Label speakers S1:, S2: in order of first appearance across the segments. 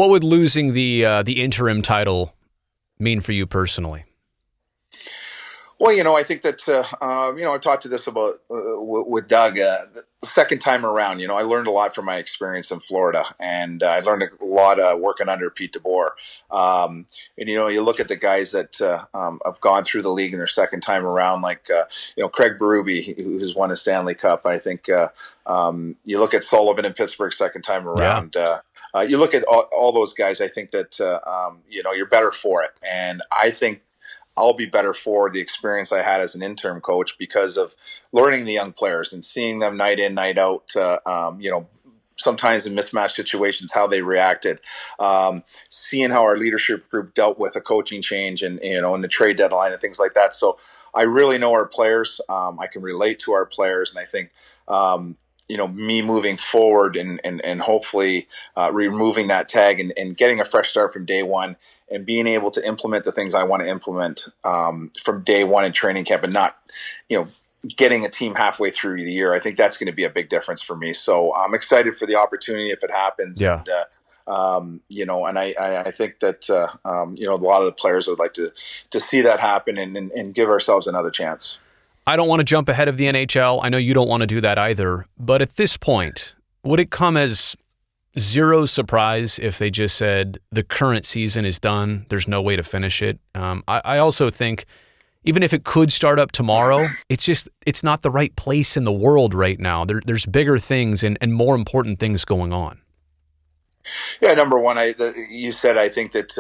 S1: What would losing the interim title mean for you personally?
S2: Well, I think that, I talked to this about with Doug the second time around. I learned a lot from my experience in Florida, and I learned a lot working under Pete DeBoer. You look at the guys that have gone through the league in their second time around, like, Craig Berube, who's won a Stanley Cup. I think you look at Sullivan in Pittsburgh second time
S1: Yeah.
S2: around. You look at all those guys, I think that, you're better for it. And I think I'll be better for the experience I had as an interim coach because of learning the young players and seeing them night in, night out, sometimes in mismatched situations, how they reacted, seeing how our leadership group dealt with a coaching change and, in the trade deadline and things like that. So I really know our players. I can relate to our players. And I think, me moving forward and hopefully removing that tag and getting a fresh start from day one and being able to implement the things I want to implement from day one in training camp and not, getting a team halfway through the year. I think that's going to be a big difference for me. So I'm excited for the opportunity if it happens.
S1: Yeah.
S2: And I think that, a lot of the players would like to see that happen and give ourselves another chance.
S1: I don't want to jump ahead of the NHL. I know you don't want to do that either. But at this point, would it come as zero surprise if they just said the current season is done, there's no way to finish it? I also think even if it could start up tomorrow, it's not the right place in the world right now. There's bigger things and more important things going on.
S2: Yeah, number one, you said, I think that,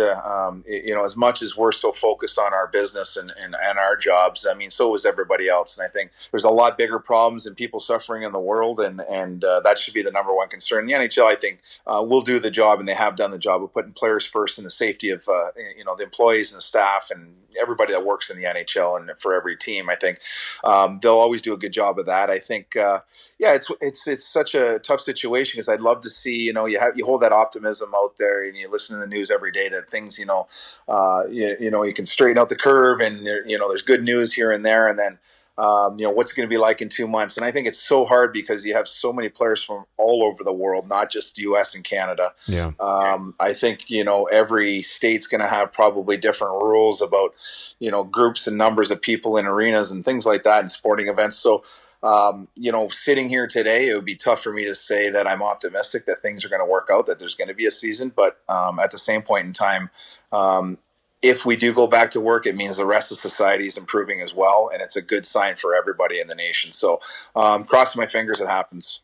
S2: as much as we're so focused on our business and our jobs, I mean, so is everybody else. And I think there's a lot bigger problems and people suffering in the world, and that should be the number one concern. The NHL, I think, will do the job, and they have done the job of putting players first and the safety of, the employees and the staff and everybody that works in the NHL and for every team. I think they'll always do a good job of that. I think, it's such a tough situation because I'd love to see, you hold that optimism out there and you listen to the news every day that things, you can straighten out the curve and, there's good news here and there. And then, what's it going to be like in 2 months? And I think it's so hard because you have so many players from all over the world, not just the U.S. and Canada.
S1: Yeah.
S2: I think, every state's going to have probably different rules about, groups and numbers of people in arenas and things like that and sporting events. So, sitting here today, it would be tough for me to say that I'm optimistic that things are going to work out, that there's going to be a season. But at the same point in time, if we do go back to work, it means the rest of society is improving as well. And it's a good sign for everybody in the nation. So crossing my fingers it happens.